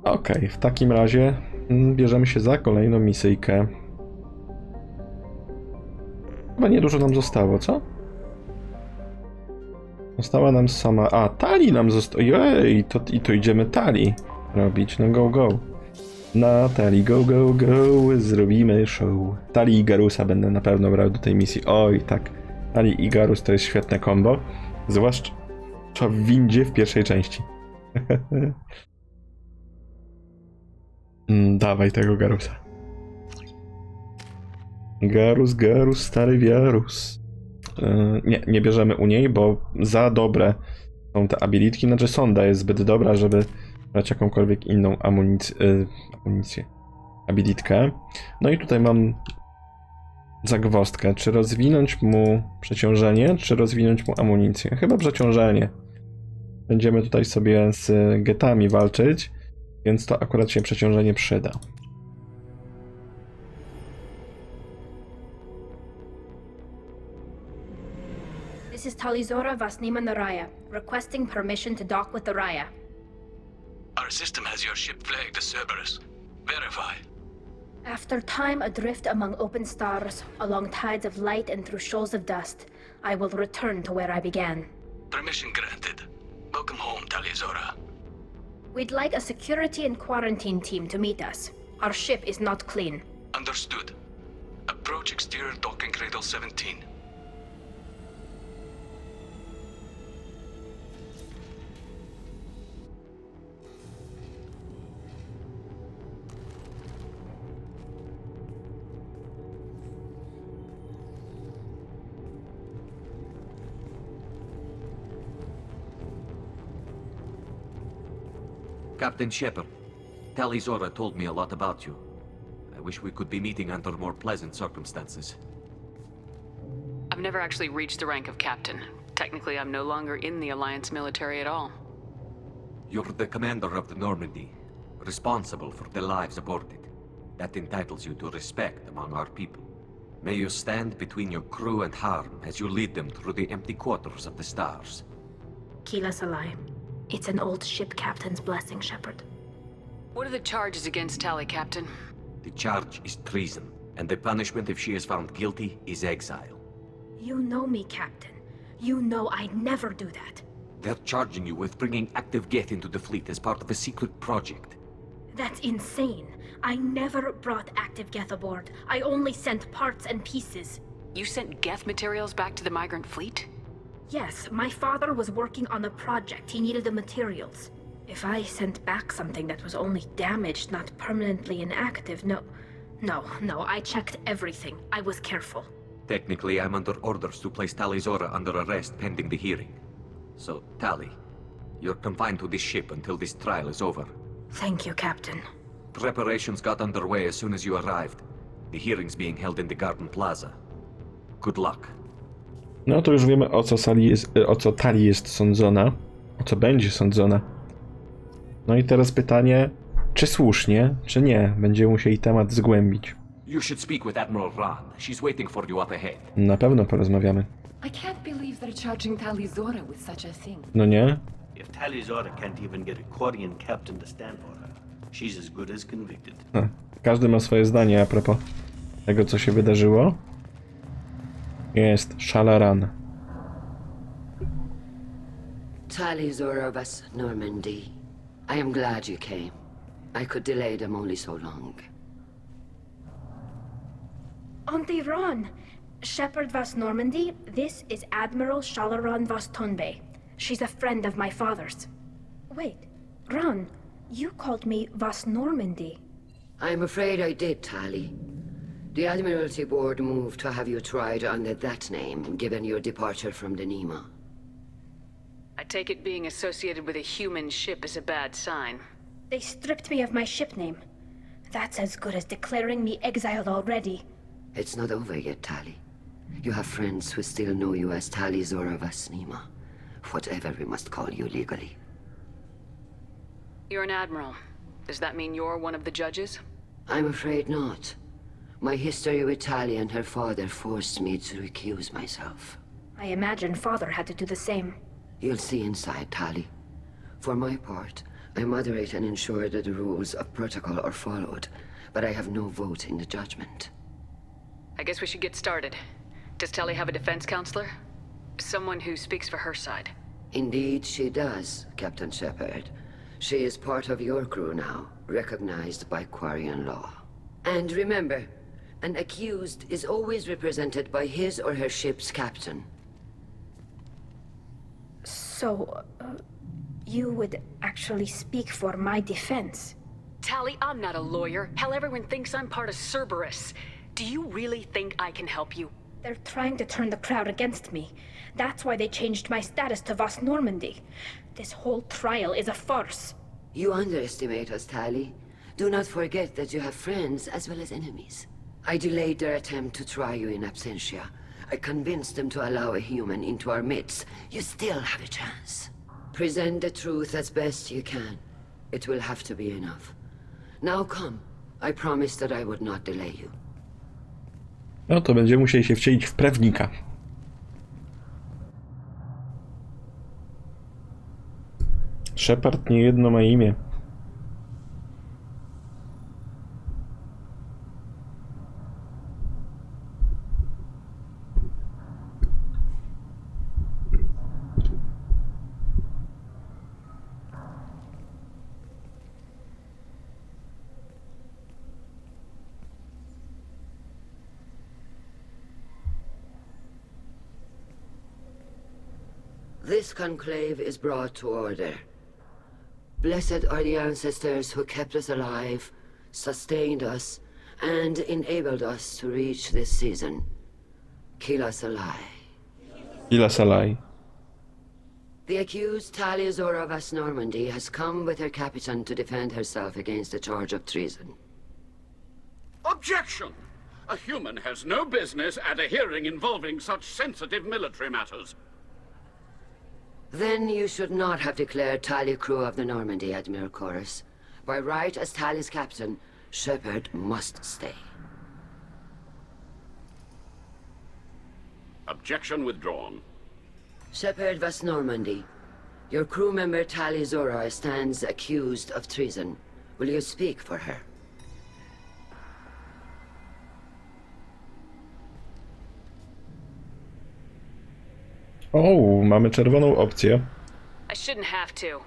Okej, w takim razie bierzemy się za kolejną misyjkę. Chyba niedużo nam zostało, co? Została nam sama... A, Tali nam została... Jej, to idziemy Tali robić. No go, go. Na Tali, go, go, go. Zrobimy show. Tali i Garusa będę na pewno brał do tej misji. Oj, tak. Tali i Garus to jest świetne combo. Zwłaszcza w windzie w pierwszej części. Dawaj tego Garusa. Garus, Garus, stary wiarus. Nie bierzemy u niej, bo za dobre są te abilitki. Znaczy sonda jest zbyt dobra, żeby brać jakąkolwiek inną amunicję. Abilitkę. No i tutaj mam zagwozdkę. Czy rozwinąć mu przeciążenie, czy rozwinąć mu amunicję? Chyba przeciążenie. Będziemy tutaj sobie z getami walczyć, więc to akurat się przeciążenie przyda. This is Tali was na Raya, requesting permission to dock with the Raya. Our system has your ship flagged as Cerberus. Verify. After time adrift among open stars, along tides of light and through shoals of dust, I will return to where I began. Permission granted. Welcome home, Tali. We'd like a security and quarantine team to meet us. Our ship is not clean. Understood. Approach exterior docking cradle 17. Captain Shepard, Tali told me a lot about you. I wish we could be meeting under more pleasant circumstances. I've never actually reached the rank of captain. Technically, I'm no longer in the Alliance military at all. You're the commander of the Normandy, responsible for the lives aborted. That entitles you to respect among our people. May you stand between your crew and harm as you lead them through the empty quarters of the stars. Kila Salai. It's an old ship captain's blessing, Shepard. What are the charges against Tali, Captain? The charge is treason, and the punishment if she is found guilty is exile. You know me, Captain. You know I'd never do that. They're charging you with bringing active Geth into the fleet as part of a secret project. That's insane. I never brought active Geth aboard. I only sent parts and pieces. You sent Geth materials back to the migrant fleet? Yes, my father was working on a project. He needed the materials. If I sent back something that was only damaged, not permanently inactive, no, I checked everything. I was careful. Technically, I'm under orders to place Tali under arrest pending the hearing. So, Tali, you're confined to this ship until this trial is over. Thank you, Captain. Preparations got underway as soon as you arrived. The hearing's being held in the Garden Plaza. Good luck. No to już wiemy, o co Tali jest sądzona, o co będzie sądzona. No i teraz pytanie, czy słusznie, czy nie. Będziemy musieli temat zgłębić. You should speak with Admiral Ran. She's waiting for you up ahead. Na pewno porozmawiamy. I can't believe they're charging Tali with such a thing. No nie? If Tali can't even get a Quarian captain to stand for her, she's as good as convicted. Każdy ma swoje zdanie a propos tego, co się wydarzyło. Jest Shalaran. Tali Normandy. I am glad you came. I could delay them only so long. Auntie Ron! Shepard vas Normandy, this is Admiral Shalaran vas Tonbe. She's a friend of my father's. Wait, Ron, you called me vas Normandy. I'm afraid I did, Tali. The Admiralty Board moved to have you tried under that name, given your departure from the Nima. I take it being associated with a human ship is a bad sign. They stripped me of my ship name. That's as good as declaring me exiled already. It's not over yet, Tali. You have friends who still know you as Tali vas Nima. Whatever we must call you legally. You're an admiral. Does that mean you're one of the judges? I'm afraid not. My history with Tali and her father forced me to recuse myself. I imagine father had to do the same. You'll see inside, Tali. For my part, I moderate and ensure that the rules of protocol are followed, but I have no vote in the judgment. I guess we should get started. Does Tali have a defense counselor? Someone who speaks for her side. Indeed, she does, Captain Shepard. She is part of your crew now, recognized by Quarian law. And remember, an accused is always represented by his or her ship's captain. So, you would actually speak for my defense? Tali, I'm not a lawyer. Hell, everyone thinks I'm part of Cerberus. Do you really think I can help you? They're trying to turn the crowd against me. That's why they changed my status to Vast Normandy. This whole trial is a farce. You underestimate us, Tali. Do not forget that you have friends as well as enemies. I delayed their attempt to try you in absentia. I convinced them to allow a human into our midst. You still have a chance. Present the truth as best you can. It will have to be enough. Now come. I promised that I would not delay you. No to będziemy musieli się wcielić w prawnika. Shepard nie jedno ma imię. This conclave is brought to order. Blessed are the ancestors who kept us alive, sustained us, and enabled us to reach this season. Kila Salai. Kila Salai. The accused Tali of Vast Normandy has come with her captain to defend herself against a charge of treason. Objection! A human has no business at a hearing involving such sensitive military matters. Then you should not have declared Tali crew of the Normandy, Admiral Chorus. By right as Tali's captain, Shepard must stay. Objection withdrawn. Shepard Vast Normandy, your crew member Tali Zora stands accused of treason. Will you speak for her? O, mamy czerwoną opcję. I shouldn't have to.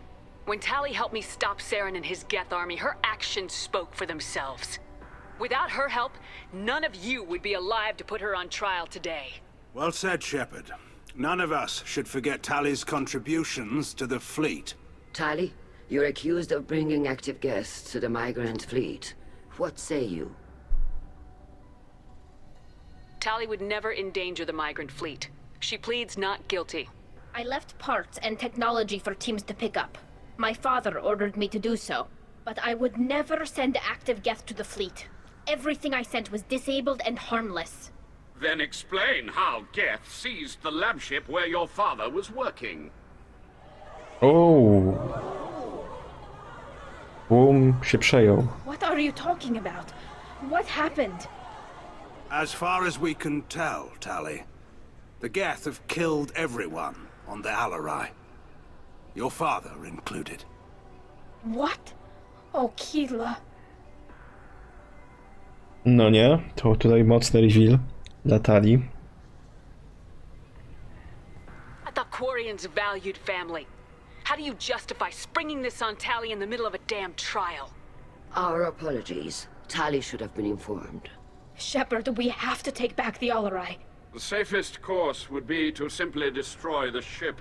When Tali helped me stop Saren and his Geth army, her actions spoke for themselves. Without her help, none of you would be alive to put her on trial today. Well said, Shepard. None of us should forget Tali's contributions to the fleet. Tali, you're accused of bringing active Geth to the migrant fleet. What say you? Tali would never endanger the migrant fleet. She pleads not guilty. I left parts and technology for teams to pick up. My father ordered me to do so. But I would never send active Geth to the fleet. Everything I sent was disabled and harmless. Then explain how Geth seized the lab ship where your father was working. O. Boom się przejął. What are you talking about? What happened? As far as we can tell, Tali, the Geth have killed everyone on the Alarai. Your father included. What? Oh, Kila. No nie, to tutaj mocny reveal dla Tali. I thought Quarians valued family. How do you justify springing this on Tali in the middle of a damn trial? Our apologies. Tali should have been informed. Shepard, we have to take back the Alarai. The safest course would be to simply destroy the ship.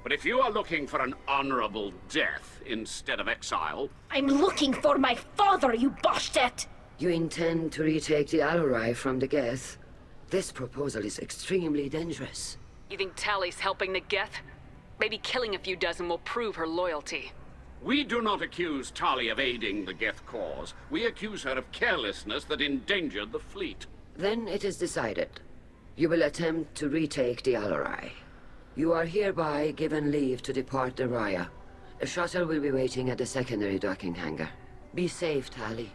But if you are looking for an honorable death instead of exile... I'm looking for my father, you bastet! You intend to retake the Alarai from the Geth? This proposal is extremely dangerous. You think Tali's helping the Geth? Maybe killing a few dozen will prove her loyalty. We do not accuse Tali of aiding the Geth cause. We accuse her of carelessness that endangered the fleet. Then it is decided. You will attempt to retake the Alarai. You are hereby given leave to depart the Raya. A shuttle will be waiting at the secondary docking hangar. Be safe, Tali.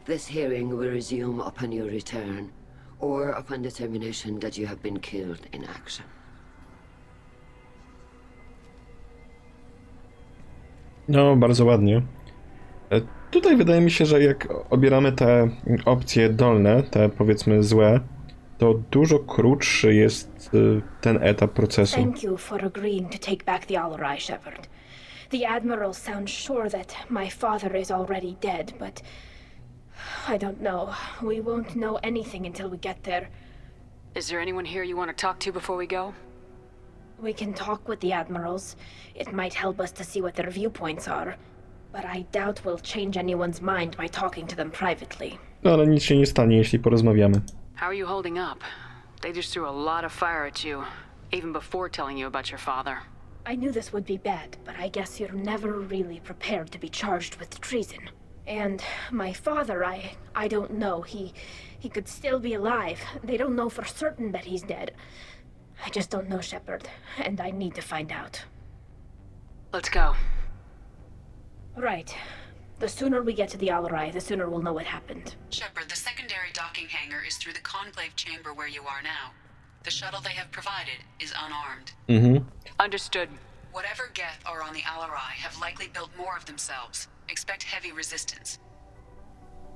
This hearing will resume upon your return, or upon determination that you have been killed in action. No, bardzo ładnie. Tutaj wydaje mi się, że jak obieramy te opcje dolne, te powiedzmy złe, to dużo krótszy jest ten etap procesu. Thank you for agreeing to take back the Alarai, Shepard. The Admiral sounds sure that my father is already dead, but I don't know. We won't know anything until we get there. Is there anyone here you want to talk to before we go? We can talk with the Admirals. It might help us to see what their viewpoints are, but I doubt we'll change anyone's mind by talking to them privately. No ale nic się nie stanie, jeśli porozmawiamy. How are you holding up? They just threw a lot of fire at you, even before telling you about your father. I knew this would be bad, but I guess you're never really prepared to be charged with treason. And my father, I don't know. He could still be alive. They don't know for certain that he's dead. I just don't know, Shepard, and I need to find out. Let's go. Right. The sooner we get to the Alarai, the sooner we'll know what happened. Shepard, the secondary docking hangar is through the conclave chamber where you are now. The shuttle they have provided is unarmed. Understood. Whatever Geth are on the Alarai have likely built more of themselves. Expect heavy resistance.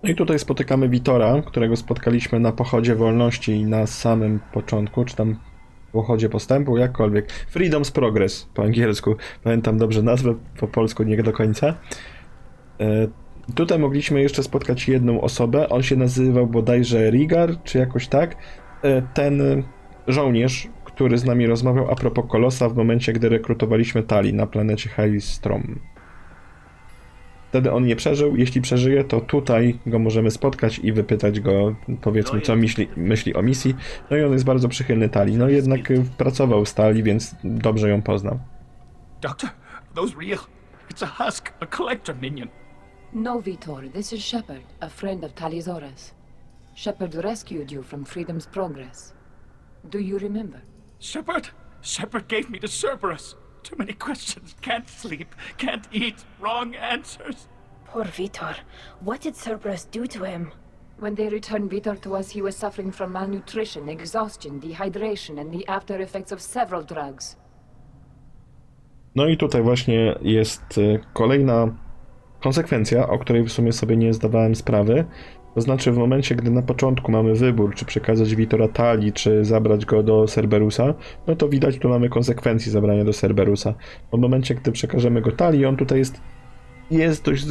No i tutaj spotykamy Vitora, którego spotkaliśmy na pochodzie wolności i na samym początku, czy tam pochodzie postępu, jakkolwiek. Freedom's Progress po angielsku. Pamiętam dobrze nazwę, po polsku nie do końca. Tutaj mogliśmy jeszcze spotkać jedną osobę. On się nazywał bodajże Rigar, czy jakoś tak. Ten żołnierz, który z nami rozmawiał a propos Kolosa w momencie, gdy rekrutowaliśmy Tali na planecie Helistrom. Wtedy on nie przeżył. Jeśli przeżyje, to tutaj go możemy spotkać i wypytać go, powiedzmy, co myśli o misji. No i on jest bardzo przychylny Tali. No jednak pracował z Tali, więc dobrze ją poznał. Doctor, are those real? It's a husk, a collector minion. No, Vitor, this is Shepard, a friend of Talizora's. Shepard rescued you from Freedom's Progress. Do you remember? Shepard? Shepard gave me to Cerberus. Too many questions. Can't sleep. Can't eat. Wrong answers. Poor Vitor. What did Cerberus do to him? When they returned Vitor to us, he was suffering from malnutrition, exhaustion, dehydration, and the after effects of several drugs. No i tutaj właśnie jest kolejna konsekwencja, o której w sumie sobie nie zdawałem sprawy. To znaczy w momencie, gdy na początku mamy wybór, czy przekazać Vitora Tali, czy zabrać go do Cerberusa, no to widać, tu mamy konsekwencje zabrania do Cerberusa. W momencie, gdy przekażemy go Tali, on tutaj jest dość,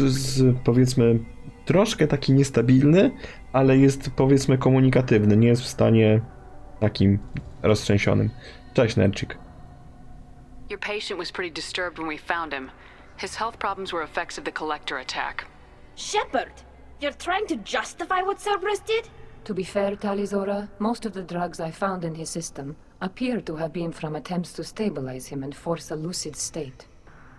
powiedzmy, troszkę taki niestabilny, ale jest, powiedzmy, komunikatywny, nie jest w stanie takim roztrzęsionym. Cześć, Nercik. Your patient was pretty disturbed when we found him. His health problems were effects of the Collector attack. Shepard! You're trying to justify what Cerberus did? To be fair, Talizora, most of the drugs I found in his system appear to have been from attempts to stabilize him and force a lucid state.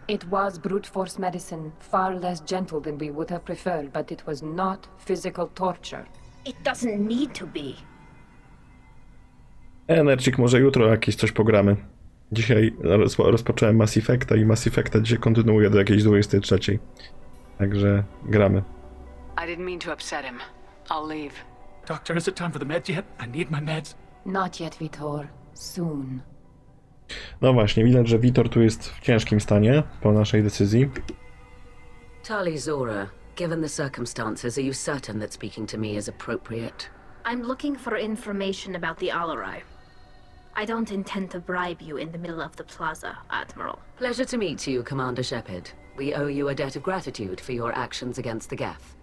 It was brute force medicine, far less gentle than we would have preferred, but it was not physical torture. It doesn't need to be. Nercik, może jutro jakieś coś pogramy. Dzisiaj rozpocząłem Mass Effecta i Mass Effecta dzisiaj kontynuuję do jakiejś 23. Także gramy. I didn't mean to upset him. I'll leave. Doctor, is it time for the meds yet? I need my meds. Not yet, Vitor. Soon. No właśnie, widać, że Vitor tu jest w ciężkim stanie po naszej decyzji. Talizora, given the circumstances, are you certain that speaking to me is appropriate? I'm looking for information about the Alarai. I don't intend to bribe you in the middle of the plaza, Admiral. Pleasure to meet you, Commander Shepard. We owe you a debt of gratitude for your actions against the Geth.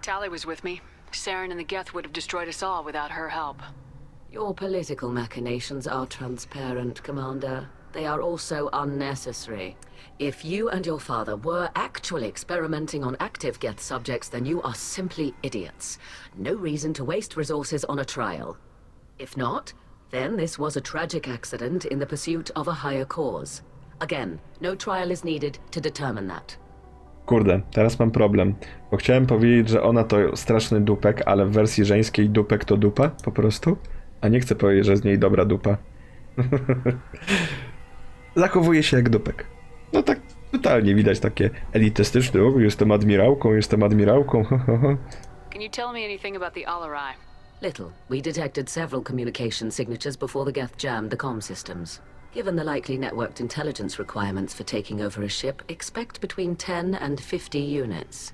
Tali was with me. Saren and the Geth would have destroyed us all without her help. Your political machinations are transparent, Commander. They are also unnecessary. If you and your father were actually experimenting on active Geth subjects, then you are simply idiots. No reason to waste resources on a trial. If not, then this was a tragic accident in the pursuit of a higher cause. Again, no trial is needed to determine that. Kurde, teraz mam problem, bo chciałem powiedzieć, że ona to straszny dupek, ale w wersji żeńskiej dupek to dupa, po prostu. A nie chcę powiedzieć, że z niej dobra dupa. Zachowuje się jak dupek. No tak totalnie widać takie elitystyczne, o, jestem admirałką. Can you tell me anything about the Alarai? Little. We detected several communication signatures before the Geth jammed the comm systems. Given the likely networked intelligence requirements for taking over a ship, expect between 10 and 50 units.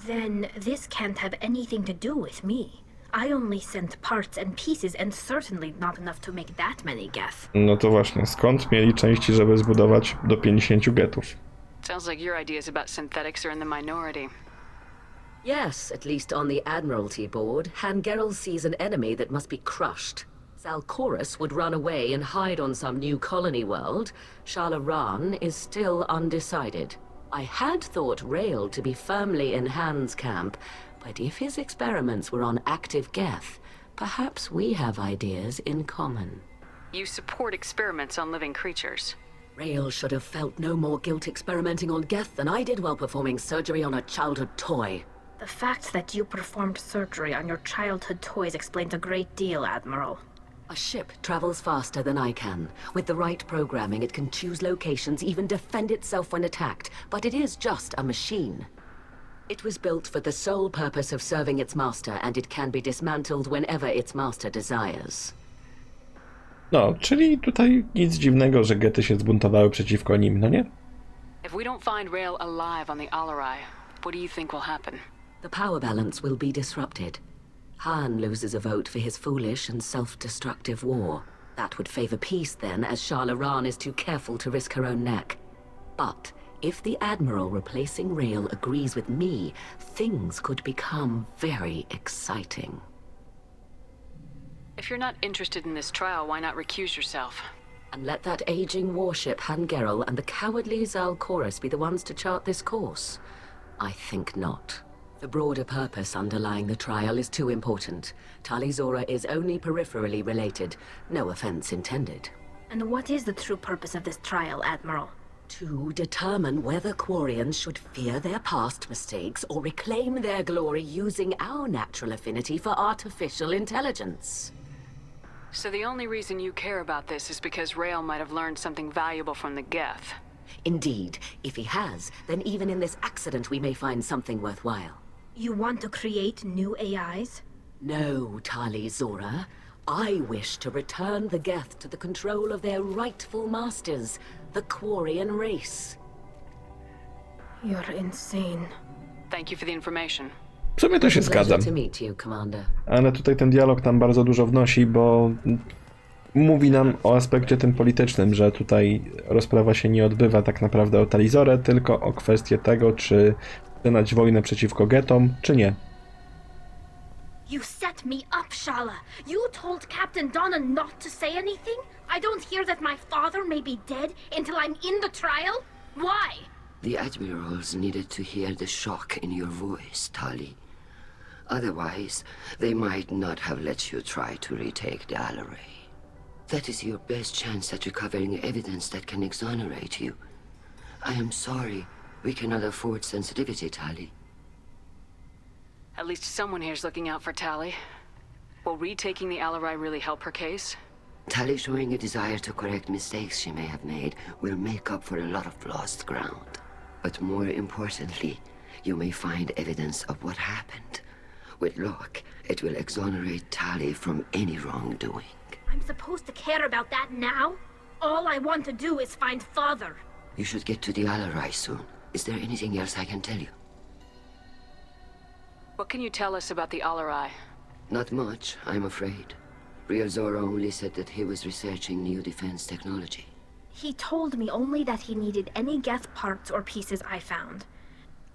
Then this can't have anything to do with me. I only sent parts and pieces and certainly not enough to make that many geth. No to właśnie, skąd mieli części, żeby zbudować do 50 getów? Sounds like your ideas about synthetics are in the minority. Yes, at least on the Admiralty board, Hangerel sees an enemy that must be crushed. Zalcorus would run away and hide on some new colony world. Shalaran is still undecided. I had thought Rail to be firmly in Han's camp, but if his experiments were on active geth, perhaps we have ideas in common. You support experiments on living creatures. Rail should have felt no more guilt experimenting on geth than I did while performing surgery on a childhood toy. The fact that you performed surgery on your childhood toys explains a great deal, Admiral. A ship travels faster than I can. With the right programming, it can choose locations, even defend itself when attacked, but it is just a machine. It was built for the sole purpose of serving its master, and it can be dismantled whenever its master desires. No, czyli tutaj nic dziwnego, że gety się zbuntowały przeciwko nim, no nie? If we don't find Rail alive on the Alarai, what do you think will happen? The power balance will be disrupted. Han loses a vote for his foolish and self-destructive war. That would favor peace then, as Shalaran is too careful to risk her own neck. But if the Admiral replacing Rail agrees with me, things could become very exciting. If you're not interested in this trial, why not recuse yourself? And let that aging warship Hangerel and the cowardly Zalcorus be the ones to chart this course? I think not. The broader purpose underlying the trial is too important. Tali Zora is only peripherally related. No offense intended. And what is the true purpose of this trial, Admiral? To determine whether Quarians should fear their past mistakes or reclaim their glory using our natural affinity for artificial intelligence. So the only reason you care about this is because Rail might have learned something valuable from the Geth. Indeed. If he has, then even in this accident we may find something worthwhile. You want to create new AIs? No, Tali Zora. I wish to return the Geth to the control of their rightful masters, the Quarian race. You're insane. Thank you for the information. W sumie to się zgadzam. To meet you, Commander. Ale tutaj ten dialog tam bardzo dużo wnosi, bo mówi nam o aspekcie tym politycznym, że tutaj rozprawa się nie odbywa tak naprawdę o Talizorę, tylko o kwestię tego, czy zaczynać wojnę przeciwko getom, czy nie. You set me up, Shala. You told Captain Donna not to say anything? I don't hear that my father may be dead until I'm in the trial? Why? The admirals needed to hear the shock in your voice, Tali. Otherwise, they might not have let you try to retake the Alarai. That is your best chance at recovering evidence that can exonerate you. I am sorry. We cannot afford sensitivity, Tali. At least someone here's looking out for Tali. Will retaking the Alarai really help her case? Tali showing a desire to correct mistakes she may have made will make up for a lot of lost ground. But more importantly, you may find evidence of what happened. With luck, it will exonerate Tali from any wrongdoing. I'm supposed to care about that now? All I want to do is find Father. You should get to the Alarai soon. Is there anything else I can tell you? What can you tell us about the Alarai? Not much, I'm afraid. Real Zora only said that he was researching new defense technology. He told me only that he needed any Geth parts or pieces I found.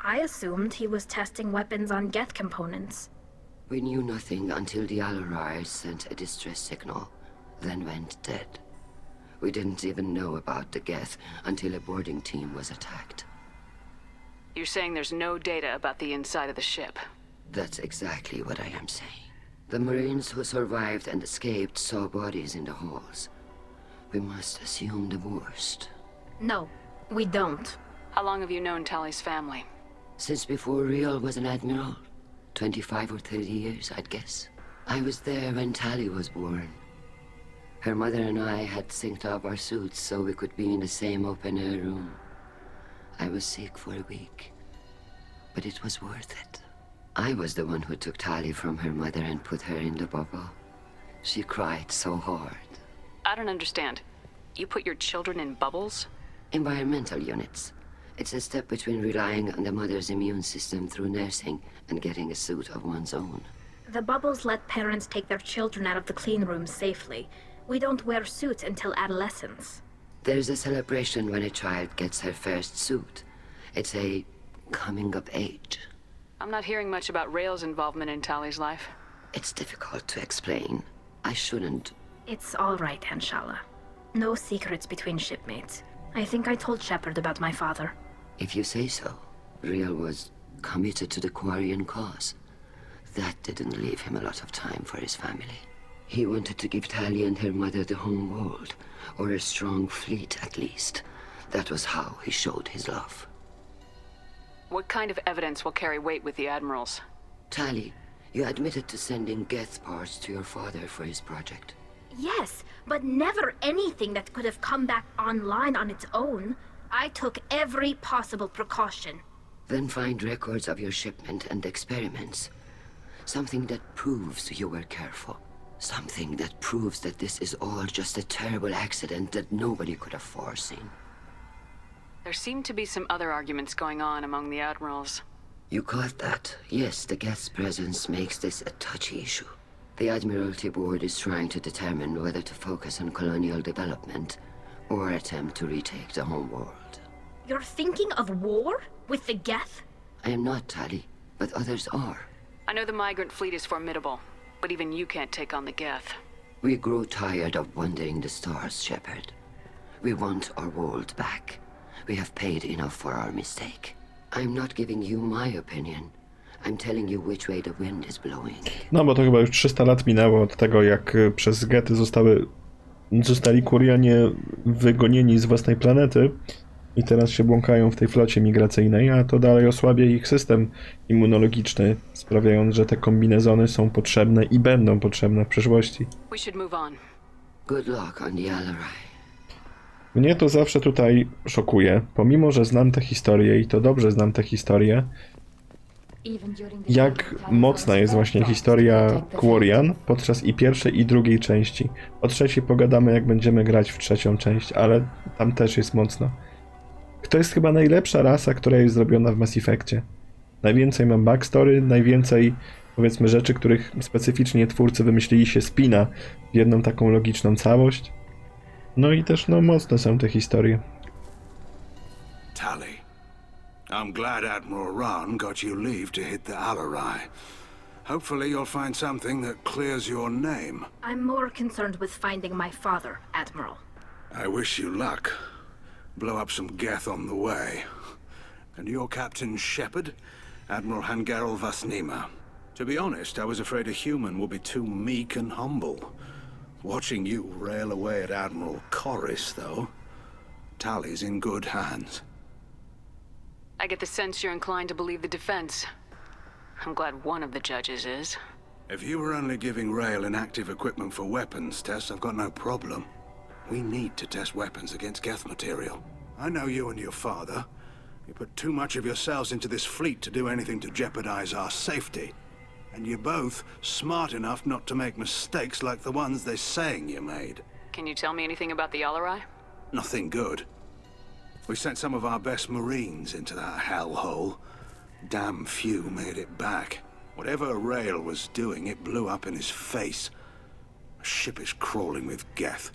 I assumed he was testing weapons on Geth components. We knew nothing until the Alarai sent a distress signal, then went dead. We didn't even know about the Geth until a boarding team was attacked. You're saying there's no data about the inside of the ship? That's exactly what I am saying. The Marines who survived and escaped saw bodies in the halls. We must assume the worst. No, we don't. How long have you known Tali's family? Since before Real was an admiral. 25 or 30 years, I'd guess. I was there when Tali was born. Her mother and I had synced up our suits so we could be in the same open-air room. I was sick for a week, but it was worth it. I was the one who took Tali from her mother and put her in the bubble. She cried so hard. I don't understand. You put your children in bubbles? Environmental units. It's a step between relying on the mother's immune system through nursing and getting a suit of one's own. The bubbles let parents take their children out of the clean rooms safely. We don't wear suits until adolescence. There's a celebration when a child gets her first suit. It's a coming of age. I'm not hearing much about Rail's involvement in Tali's life. It's difficult to explain. I shouldn't. It's all right, Anshala. No secrets between shipmates. I think I told Shepard about my father. If you say so. Rail was committed to the Quarian cause. That didn't leave him a lot of time for his family. He wanted to give Tali and her mother the home world, or a strong fleet at least. That was how he showed his love. What kind of evidence will carry weight with the admirals? Tali, you admitted to sending Geth parts to your father for his project. Yes, but never anything that could have come back online on its own. I took every possible precaution. Then find records of your shipment and experiments. Something that proves you were careful. Something that proves that this is all just a terrible accident that nobody could have foreseen. There seem to be some other arguments going on among the admirals. You caught that? Yes, the Geth's presence makes this a touchy issue. The Admiralty Board is trying to determine whether to focus on colonial development or attempt to retake the home world. You're thinking of war? With the Geth? I am not, Tali, but others are. I know the migrant fleet is formidable, but even you can't take on the Geth. We grow tired of wandering the stars, Shepard. We want our world back. We have paid enough for our mistake. I'm not giving you my opinion. I'm telling you which way the wind is blowing. No bo to chyba już 300 lat minęło od tego, jak przez Gety zostali Quarianie wygonieni z własnej planety i teraz się błąkają w tej flocie migracyjnej, a to dalej osłabia ich system immunologiczny, sprawiając, że te kombinezony są potrzebne i będą potrzebne w przyszłości. We should move on. Good luck on the Alarai. Mnie to zawsze tutaj szokuje, pomimo że znam tę historię i to dobrze znam tę historię, jak mocna jest właśnie historia Quarian podczas i pierwszej i drugiej części. O trzeciej pogadamy, jak będziemy grać w trzecią część, ale tam też jest mocno. To jest chyba najlepsza rasa, która jest zrobiona w Mass Effectie. Najwięcej ma backstory, najwięcej, powiedzmy, rzeczy, których specyficznie twórcy wymyślili, się spina w jedną taką logiczną całość. No i też, no, mocne są te historie. Tali, I'm glad Admiral Rahn got you leave to hit the Alarai. Hopefully you'll find something that clears your name. I'm more concerned with finding my father, Admiral. I wish you luck. Blow up some Geth on the way. And your Captain Shepard, Admiral Hangarel Vasnima. To be honest, I was afraid a human would be too meek and humble. Watching you rail away at Admiral Corris, though, Tali's in good hands. I get the sense you're inclined to believe the defense. I'm glad one of the judges is. If you were only giving Rail inactive equipment for weapons tests, I've got no problem. We need to test weapons against Geth material. I know you and your father. You put too much of yourselves into this fleet to do anything to jeopardize our safety. And you're both smart enough not to make mistakes like the ones they're saying you made. Can you tell me anything about the Alarai? Nothing good. We sent some of our best Marines into that hellhole. Damn few made it back. Whatever Rail was doing, it blew up in his face. A ship is crawling with Geth.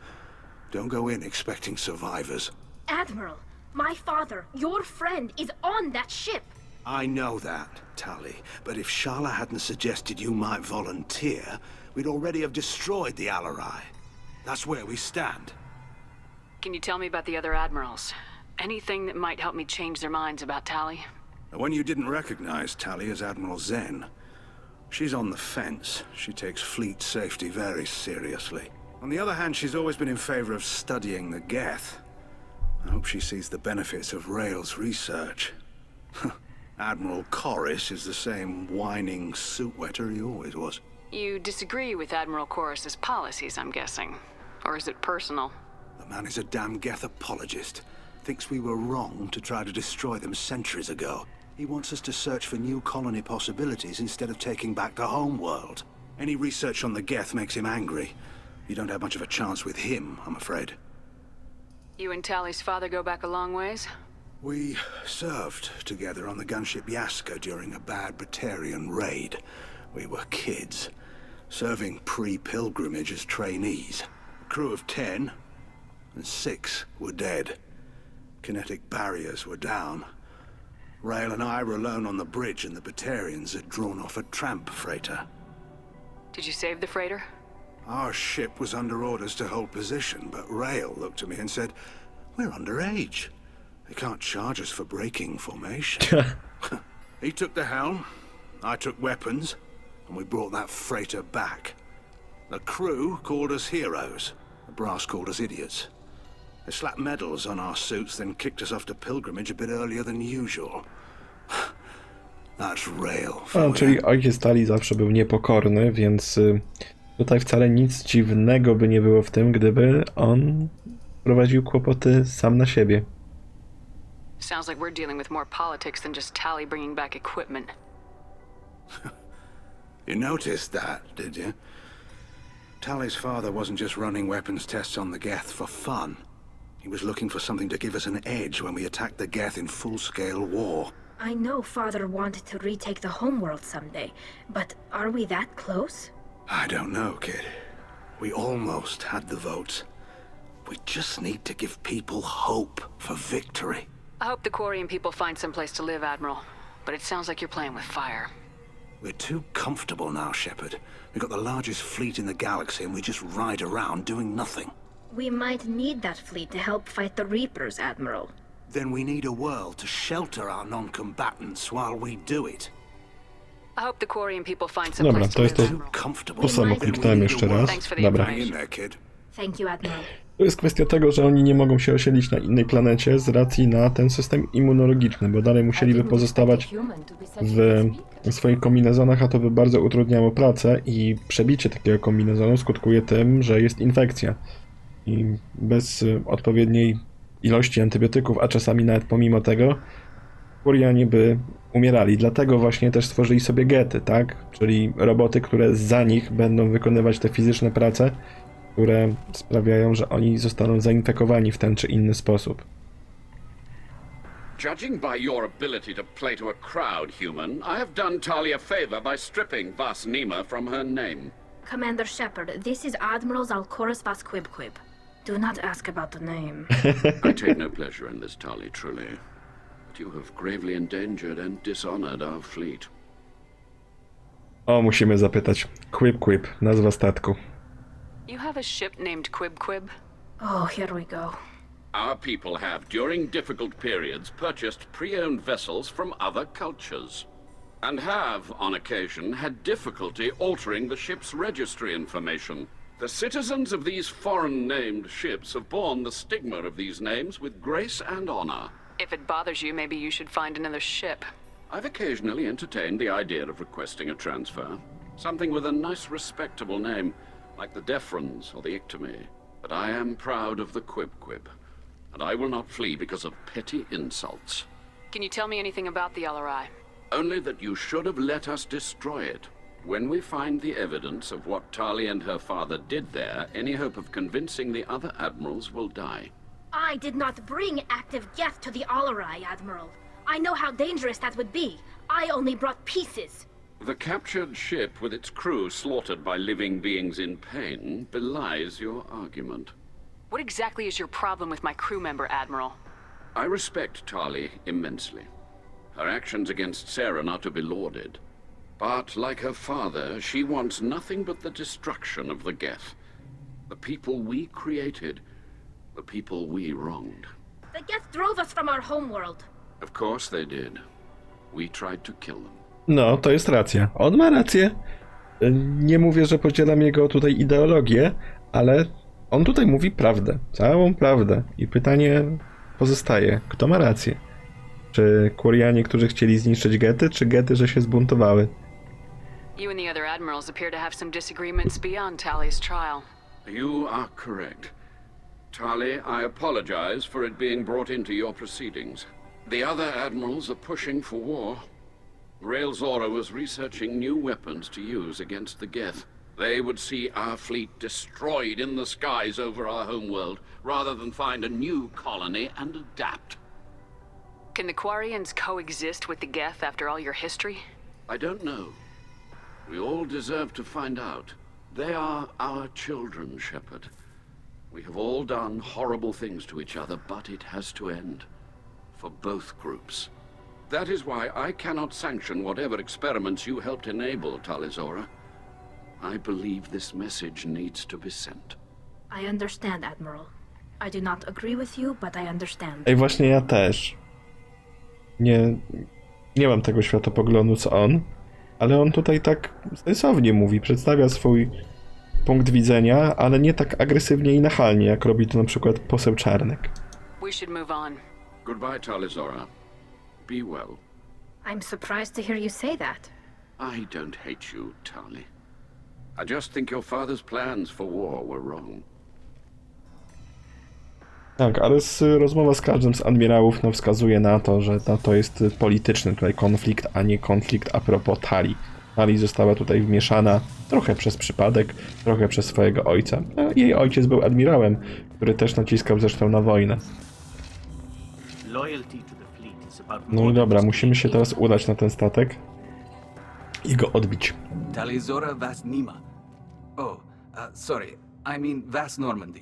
Don't go in expecting survivors. Admiral, my father, your friend, is on that ship. I know that, Tali, but if Shala hadn't suggested you might volunteer, we'd already have destroyed the Alarai. That's where we stand. Can you tell me about the other admirals? Anything that might help me change their minds about Tali? The one you didn't recognize, Tali, is Admiral Zen. She's on the fence. She takes fleet safety very seriously. On the other hand, she's always been in favor of studying the Geth. I hope she sees the benefits of Rail's research. Admiral Corris is the same whining suit-wetter he always was. You disagree with Admiral Corris's policies, I'm guessing. Or is it personal? The man is a damn Geth apologist. Thinks we were wrong to try to destroy them centuries ago. He wants us to search for new colony possibilities instead of taking back the homeworld. Any research on the Geth makes him angry. You don't have much of a chance with him, I'm afraid. You and Tali's father go back a long ways? We served together on the gunship Yaska during a bad Batarian raid. We were kids, serving pre-pilgrimage as trainees. A crew of 10, and 6 were dead. Kinetic barriers were down. Rail and I were alone on the bridge, and the Batarians had drawn off a tramp freighter. Did you save the freighter? Our ship was under orders to hold position, but Rail looked at me and said, "We're underage. They can't charge us for breaking formation." He took the helm, I took weapons, and we brought that freighter back. The crew called us heroes. The brass called us idiots. They slapped medals on our suits, then kicked us off to pilgrimage a bit earlier than usual. That's Rail. Czyli ojciec Tali zawsze był niepokorny, więc tutaj wcale nic dziwnego by nie było w tym, gdyby on prowadził kłopoty sam na siebie. Sounds like we're dealing with more politics than just Tali bringing back equipment. You noticed that, did you? Tali's father wasn't just running weapons tests on the Geth for fun. He was looking for something to give us an edge when we attacked the Geth in full-scale war. I know Father wanted to retake the homeworld someday, but are we that close? I don't know, kid. We almost had the votes. We just need to give people hope for victory. I hope the Quarian people find some place to live, Admiral. But it sounds like you're playing with fire. We're too comfortable now, Shepard. We've got the largest fleet in the galaxy and we just ride around doing nothing. We might need that fleet to help fight the Reapers, Admiral. Then we need a world to shelter our non-combatants while we do it. I hope the Quarian people find some Dobra, place to jest to to, live. to samo kliknąłem jeszcze raz. Dobra. Thank you, Admiral. To jest kwestia tego, że oni nie mogą się osiedlić na innej planecie z racji na ten system immunologiczny, bo dalej musieliby pozostawać w swoich kombinezonach, a to by bardzo utrudniało pracę i przebicie takiego kombinezonu skutkuje tym, że jest infekcja. I bez odpowiedniej ilości antybiotyków, a czasami nawet pomimo tego, Quarianie by umierali. Dlatego właśnie też stworzyli sobie gety, tak? Czyli roboty, które za nich będą wykonywać te fizyczne prace, które sprawiają, że oni zostaną zainfekowani w ten czy inny sposób. Judging by your ability to play to a crowd, human, I have done Tali a favor by stripping Vas Nima from her name. Commander Shepard, this is Admiral Zalcorus Vas Quibquib. Do not ask about the name. I take no pleasure in this, Tali, truly. But you have gravely endangered and dishonored our fleet. O, musimy zapytać. Quib, nazwa statku. You have a ship named Quib? Oh, here we go. Our people have, during difficult periods, purchased pre-owned vessels from other cultures, and have, on occasion, had difficulty altering the ship's registry information. The citizens of these foreign-named ships have borne the stigma of these names with grace and honor. If it bothers you, maybe you should find another ship. I've occasionally entertained the idea of requesting a transfer. Something with a nice, respectable name, like the Defrons or the Ictomy. But I am proud of the Quib, and I will not flee because of petty insults. Can you tell me anything about the LRI? Only that you should have let us destroy it. When we find the evidence of what Tali and her father did there, any hope of convincing the other admirals will die. I did not bring active Geth to the Alarai, Admiral. I know how dangerous that would be. I only brought pieces. The captured ship with its crew slaughtered by living beings in pain belies your argument. What exactly is your problem with my crew member, Admiral? I respect Tali immensely. Her actions against Saren are to be lauded. But, like her father, she wants nothing but the destruction of the Geth. The people we created, the people we wronged. The Geth drove us from our homeworld. Of course they did. We tried to kill them. No, to jest racja. On ma rację. Nie mówię, że podzielam jego tutaj ideologię, ale on tutaj mówi prawdę. Całą prawdę. I pytanie pozostaje. Kto ma rację? Czy Quarianie, którzy chcieli zniszczyć gety, czy gety, że się zbuntowały? You and the other admirals appear to have some disagreements beyond Tali's trial. You are correct. Tali, I apologize for it being brought into your proceedings. The other admirals are pushing for war. Rail Zora was researching new weapons to use against the Geth. They would see our fleet destroyed in the skies over our homeworld, rather than find a new colony and adapt. Can the Quarians coexist with the Geth after all your history? I don't know. We all deserve to find out. They are our children, Shepard. We have all done horrible things to each other, but it has to end. For both groups. That is why I cannot sanction whatever experiments you helped enable, Talizora. I believe this message needs to be sent. I understand, Admiral. I do not agree with you, but I understand. Ej, właśnie ja też. Nie mam tego światopoglądu co on, ale on tutaj tak sensownie mówi, przedstawia swój punkt widzenia, ale nie tak agresywnie i nachalnie, jak robi to na przykład poseł Czarnek. We should move on. Goodbye, Talizora. Be well. I'm surprised to hear you say that. I don't hate you, Tali. I just think your father's plans for war were wrong. Tak, ale rozmowa z każdym z admirałów wskazuje na to, że to jest polityczny tutaj konflikt, a nie konflikt a propos Tali. Tali została tutaj wmieszana trochę przez przypadek, trochę przez swojego ojca. Jej ojciec był admirałem, który też naciskał zresztą na wojnę. No i dobra, musimy się teraz udać na ten statek i go odbić. Talizora Vas Nima. Sorry, I mean Vas Normandy.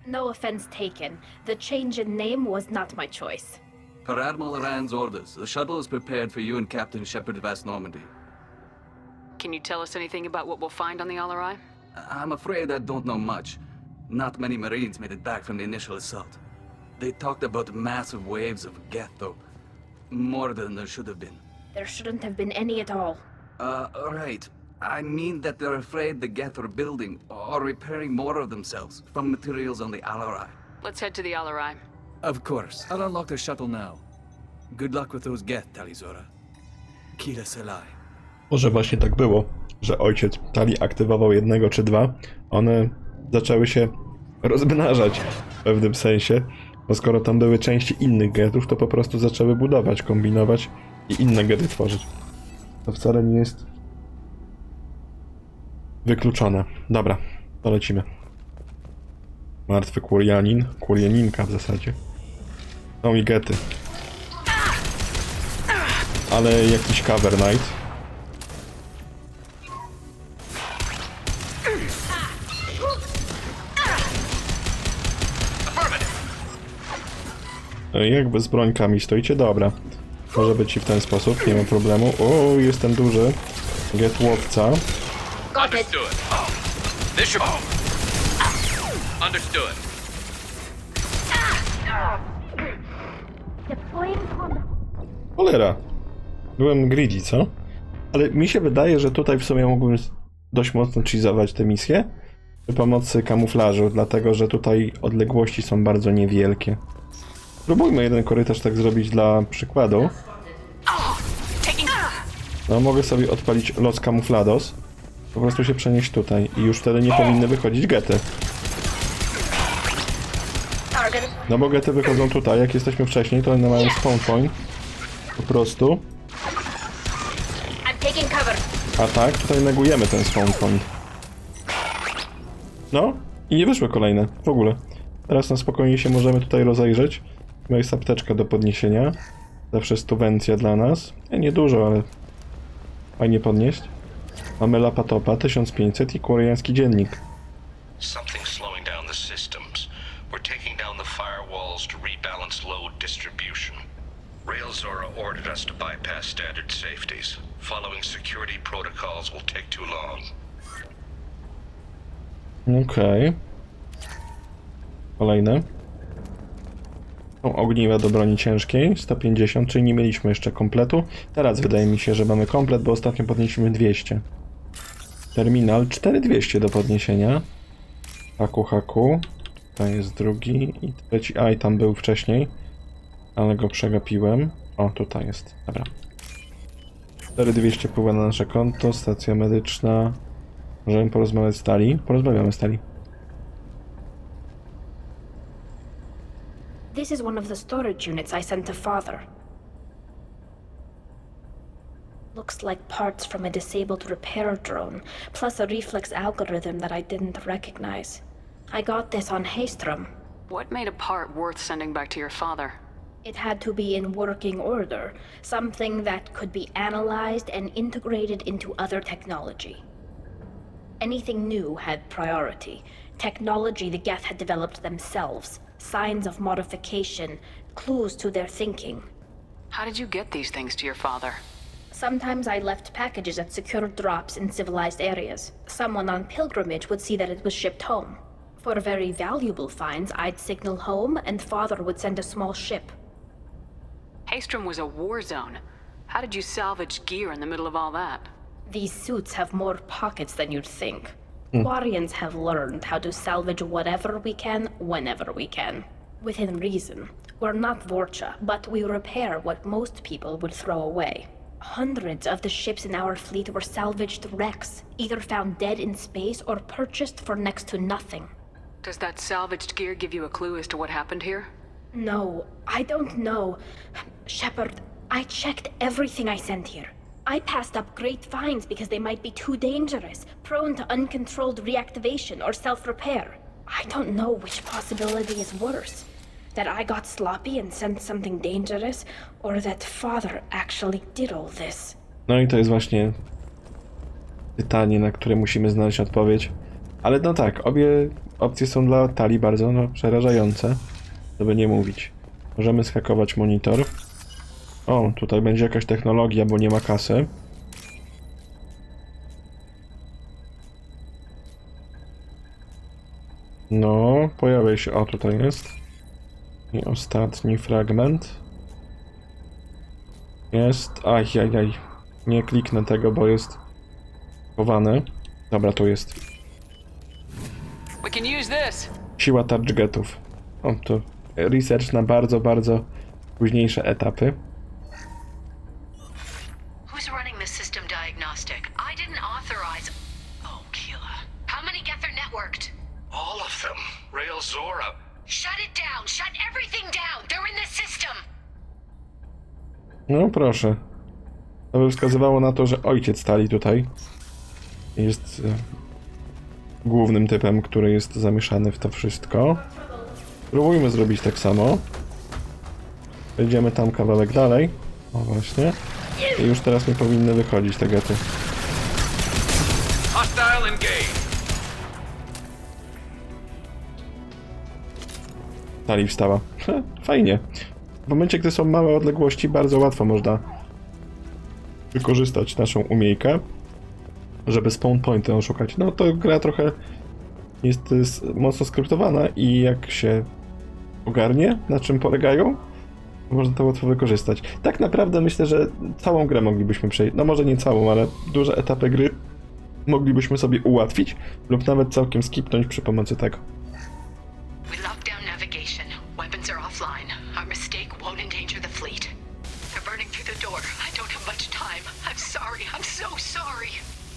No offense taken. The change in name was not my choice. Per Admiral Rand's orders, the shuttle is prepared for you and Captain Shepard Vas Normandy. Can you tell us anything about what we'll find on the Alarai? I'm afraid I don't know much. Not many Marines made it back from the initial assault. They talked about massive waves of Geth, though. More than there should have been. There shouldn't have been any at all. Right. I mean that they're afraid the Geth are building or repairing more of themselves from materials on the Alarai. Let's head to the Alarai. Of course. I'll unlock the shuttle now. Good luck with those Geth, Talizora. Kila Selai. Może właśnie tak było, że ojciec Tali aktywował jednego czy dwa, one zaczęły się rozmnażać w pewnym sensie, bo skoro tam były części innych getów, to po prostu zaczęły budować, kombinować i inne gety tworzyć. To wcale nie jest wykluczone. Dobra, to lecimy. Martwy Kurianin, Kurianinka w zasadzie. Są i gety. Ale jakiś cover knight. Jakby z brońkami stoicie? Dobra. Może być i w ten sposób, nie ma problemu. O, jest ten duży get łowca. Understood. Understood. Cholera. Byłem greedy, co? Ale mi się wydaje, że tutaj w sumie mógłbym dość mocno cheezować tę misję przy pomocy kamuflażu, dlatego że tutaj odległości są bardzo niewielkie. Spróbujmy jeden korytarz tak zrobić dla przykładu. No, mogę sobie odpalić Los Camuflados. Po prostu się przenieść tutaj i już wtedy nie powinny wychodzić gety. No bo gety wychodzą tutaj, jak jesteśmy wcześniej, to one mają spawn point. Po prostu. A tak, tutaj negujemy ten spawn point. No, i nie wyszły kolejne, w ogóle. Teraz na spokojnie się możemy tutaj rozejrzeć. Jest apteczka do podniesienia. Zawsze stuwencja dla nas. Nie dużo, ale fajnie podnieść. Mamy lapatopa 1500 i koreański dziennik. Something slowing down the systems. We're taking down the firewalls to rebalance load distribution. Railzora ordered us to bypass standard safeties. Following security protocols will take too long. Okej. Kolejne. Są ogniwa do broni ciężkiej, 150, czyli nie mieliśmy jeszcze kompletu. Teraz wydaje mi się, że mamy komplet, bo ostatnio podnieśliśmy 200. Terminal 4200 do podniesienia. Haku. To jest drugi i trzeci. A, i tam był wcześniej, ale go przegapiłem. O, tutaj jest. Dobra. 4200 pływa na nasze konto, stacja medyczna. Możemy porozmawiać z Tali? Porozmawiamy z Tali. This is one of the storage units I sent to Father. Looks like parts from a disabled repair drone, plus a reflex algorithm that I didn't recognize. I got this on Haystrom. What made a part worth sending back to your father? It had to be in working order, something that could be analyzed and integrated into other technology. Anything new had priority. Technology the Geth had developed themselves, signs of modification, clues to their thinking. How did you get these things to your father? Sometimes I left packages at secure drops in civilized areas. Someone on pilgrimage would see that it was shipped home. For very valuable finds, I'd signal home, and Father would send a small ship. Haystrom was a war zone. How did you salvage gear in the middle of all that? These suits have more pockets than you'd think. Quarians have learned how to salvage whatever we can, whenever we can. Within reason. We're not Vorcha, but we repair what most people would throw away. Hundreds of the ships in our fleet were salvaged wrecks, either found dead in space or purchased for next to nothing. Does that salvaged gear give you a clue as to what happened here? No, I don't know. Shepard, I checked everything I sent here. I passed up great finds because they might be too dangerous, prone to uncontrolled reactivation or self-repair. I don't know which possibility is worse. That I got sloppy and sent something dangerous, or that Father actually did all this. No i to jest właśnie pytanie, na które musimy znaleźć odpowiedź. Ale no tak, obie opcje są dla Tali bardzo przerażające, żeby nie mówić. Możemy zhakować monitor. O, tutaj będzie jakaś technologia, bo nie ma kasy. No, pojawia się, o tutaj jest. I ostatni fragment. Jest, ajajaj. Nie kliknę tego, bo jest chowany. Dobra, tu jest. We can use this. Siła targetów. O, to research na bardzo, bardzo późniejsze etapy. Who's running the system diagnostic? I didn't authorize... Oh, Keela. How many Geth are networked? All of them. Rail Zora. Shut it down! Shut everything down! They're in the system! No proszę. To by wskazywało na to, że ojciec Tali tutaj jest głównym typem, który jest zamieszany w to wszystko. Spróbujmy zrobić tak samo. Przejdziemy tam kawałek dalej. O właśnie. I już teraz nie powinny wychodzić te gety. Hostile engage. Tali wstała. Fajnie. W momencie, gdy są małe odległości, bardzo łatwo można wykorzystać naszą umiejkę, żeby spawn pointy oszukać. No to gra trochę jest mocno skryptowana i jak się ogarnie, na czym polegają, można to łatwo wykorzystać. Tak naprawdę myślę, że całą grę moglibyśmy przejść, no może nie całą, ale duże etapy gry moglibyśmy sobie ułatwić lub nawet całkiem skipnąć przy pomocy tego. We locked down navigation. Weapons are offline. Our mistake won't endanger the fleet. They're burning through the door. I don't have much time. I'm sorry. I'm so sorry.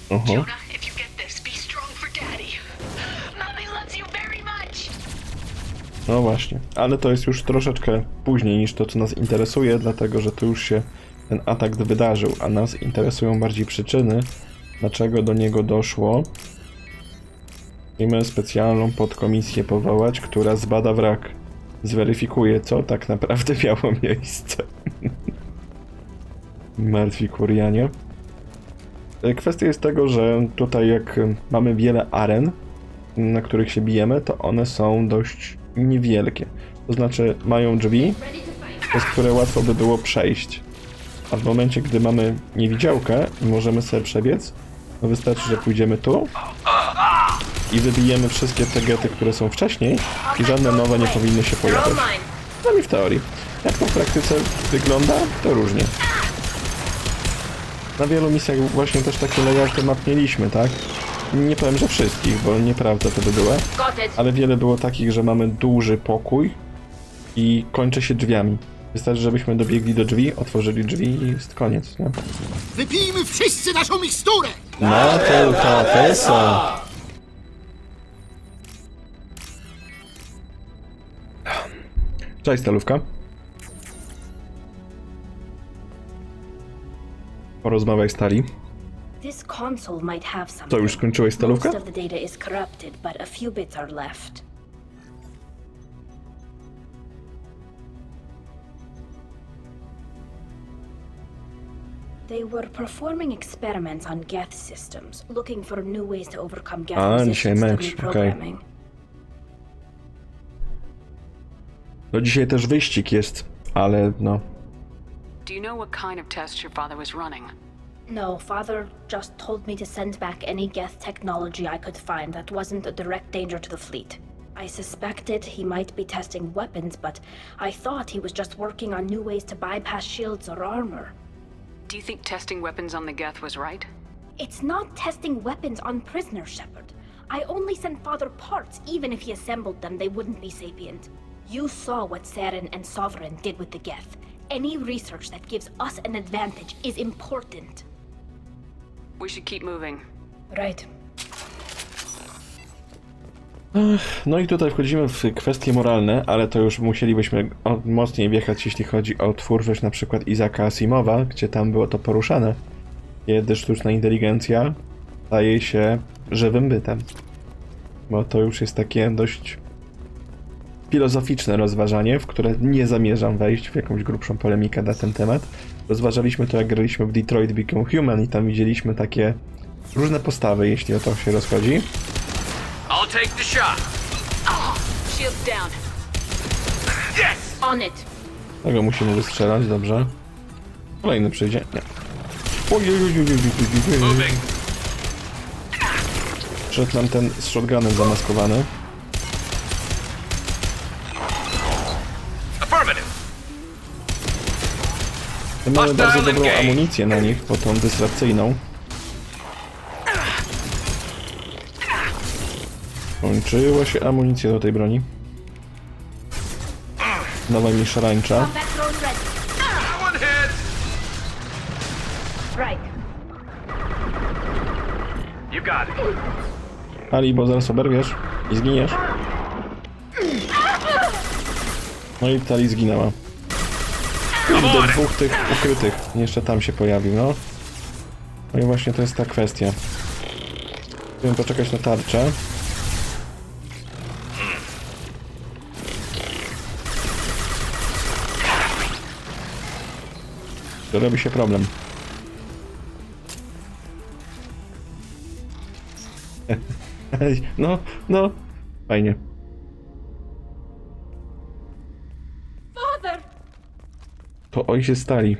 Jonah, if you get this, be strong for Daddy. Mommy loves you very much. No właśnie, ale to jest już troszeczkę później niż to, co nas interesuje, dlatego że tu już się ten atak wydarzył, a nas interesują bardziej przyczyny, dlaczego do niego doszło. Musimy specjalną podkomisję powołać, która zbada wrak, zweryfikuje, co tak naprawdę miało miejsce. Martwi Kurianie. Kwestia jest tego, że tutaj jak mamy wiele aren, na których się bijemy, to one są dość niewielkie. To znaczy mają drzwi, przez które łatwo by było przejść. A w momencie, gdy mamy niewidziałkę i możemy sobie przebiec, to wystarczy, że pójdziemy tu i wybijemy wszystkie te gety, które są wcześniej i żadne nowe nie powinny się pojawiać. No i w teorii. Jak to w praktyce wygląda, to różnie. Na wielu misjach właśnie też takie layouty map mieliśmy, tak? Nie powiem, że wszystkich, bo nieprawda to by było, ale wiele było takich, że mamy duży pokój i kończy się drzwiami. Wystarczy, żebyśmy dobiegli do drzwi, otworzyli drzwi i jest koniec, nie? Wypijmy wszyscy naszą miksturę! No tylko tyso! Cześć, stalówka. Porozmawiaj z Tali. This console might have something. To już skończyłeś stalówkę? Most of the data is corrupted, but a few bits are left. They were performing experiments on Geth systems, looking for new ways to overcome Geth dzisiaj resistance to mecz, reprogramming. No dzisiaj też wyścig jest, ale no... Do you know what kind of tests your father was running? No, Father just told me to send back any Geth technology I could find that wasn't a direct danger to the fleet. I suspected he might be testing weapons, but I thought he was just working on new ways to bypass shields or armor. Do you think testing weapons on the Geth was right? It's not testing weapons on prisoners, Shepard. I only sent Father parts. Even if he assembled them, they wouldn't be sapient. You saw what Saren and Sovereign did with the Geth. Any research that gives us an advantage is important. We should keep moving. Right. No i tutaj wchodzimy w kwestie moralne, ale to już musielibyśmy mocniej wjechać, jeśli chodzi o twórczość na przykład Isaaca Asimowa, gdzie tam było to poruszane, kiedy sztuczna inteligencja staje się żywym bytem. Bo to już jest takie dość filozoficzne rozważanie, w które nie zamierzam wejść w jakąś grubszą polemikę na ten temat. Rozważaliśmy to, jak graliśmy w Detroit Become Human i tam widzieliśmy takie różne postawy, jeśli o to się rozchodzi. I'll take the shot. Shields down. Yes! On it. Tego musimy wystrzelać, dobrze. Kolejny przyjdzie. Nie. Moving. Przyszedł nam ten z shotgunem zamaskowany. Affirmative. My mamy bardzo dobrą amunicję na nich, bo tą dysrapcyjną. Kończyła się amunicja do tej broni. Nowa mi szarańcza. Ali, bo zaraz oberwiesz i zginiesz. No i Tali zginęła. Do dwóch tych ukrytych. Jeszcze tam się pojawił, no. No i właśnie to jest ta kwestia. Chcemy poczekać na tarczę. To robi się problem. No, fajnie. Father! To ojciec Tali.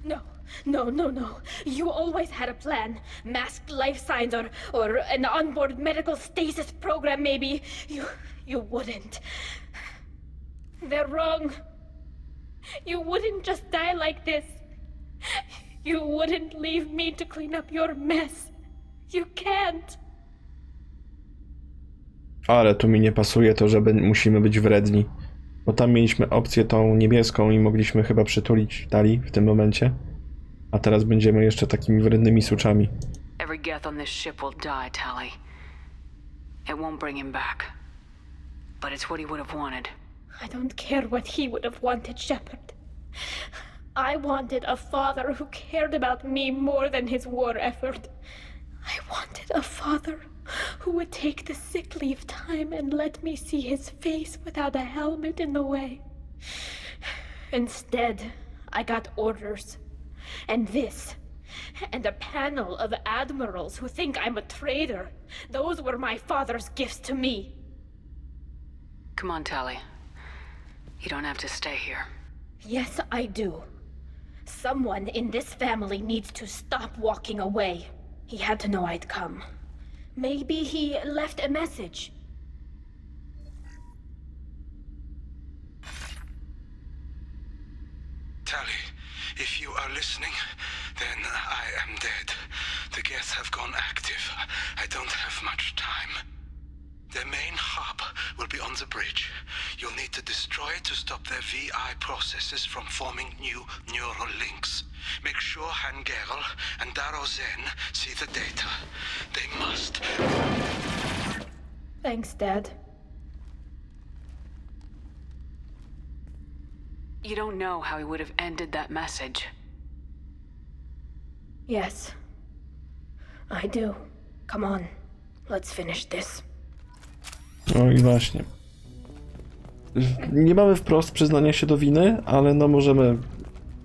No. You always had a plan. Masked life signs or an onboard medical stasis program maybe. You wouldn't. They're wrong. You wouldn't just die like this. You wouldn't leave me to clean up your mess. You can't. Ale tu mi nie pasuje to, że musimy być wredni. Bo tam mieliśmy opcję tą niebieską i mogliśmy chyba przytulić Tali w tym momencie. A teraz będziemy jeszcze takimi wrednymi suczami. Every Geth on this ship will die, Tali. It won't bring him back. But it's what he would have wanted. I don't care what he would have wanted, Shepard. I wanted a father who cared about me more than his war effort. I wanted a father who would take the sick leave time and let me see his face without a helmet in the way. Instead, I got orders. And this. And a panel of admirals who think I'm a traitor. Those were my father's gifts to me. Come on, Tali. You don't have to stay here. Yes, I do. Someone in this family needs to stop walking away. He had to know I'd come. Maybe he left a message. Tali, if you are listening, then I am dead. The Geth have gone active. I don't have much time. Their main hub will be on the bridge. You'll need to destroy it to stop their VI processes from forming new neural links. Make sure Hangerl and Daro Zen see the data. They must. Thanks, Dad. You don't know how he would have ended that message. Yes. I do. Come on. Let's finish this. No i właśnie. Nie mamy wprost przyznania się do winy, ale no możemy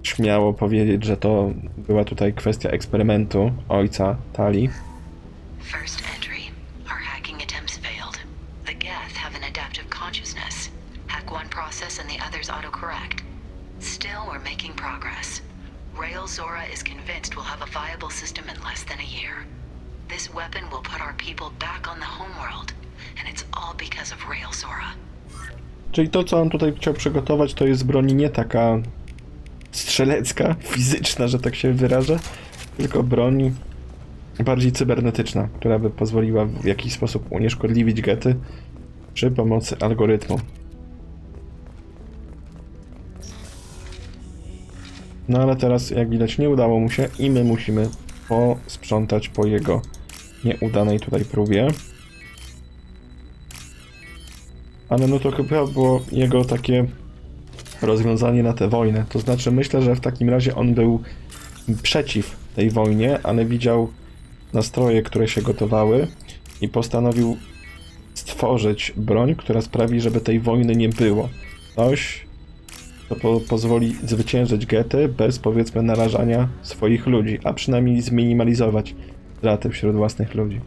śmiało powiedzieć, że to była tutaj kwestia eksperymentu ojca Tali. First entry. Our hacking attempts failed. The Geth have an adaptive consciousness. Hack one process and the others autocorrect. Still, we're making progress. Rail Zora is convinced we'll have a viable system in less than a year. This weapon will put our people back on the homeworld, and it's all because of Rail Zora. Czyli to, co on tutaj chciał przygotować, to jest broń nie taka strzelecka, fizyczna, że tak się wyrażę, tylko broń bardziej cybernetyczna, która by pozwoliła w jakiś sposób unieszkodliwić gety przy pomocy algorytmu. No ale teraz, jak widać, nie udało mu się i my musimy posprzątać po jego nieudanej tutaj próbie. Ale no to chyba było jego takie rozwiązanie na tę wojnę. To znaczy, myślę, że w takim razie on był przeciw tej wojnie, ale widział nastroje, które się gotowały i postanowił stworzyć broń, która sprawi, żeby tej wojny nie było. Coś, co pozwoli zwyciężyć gety bez, powiedzmy, narażania swoich ludzi, a przynajmniej zminimalizować straty wśród własnych ludzi.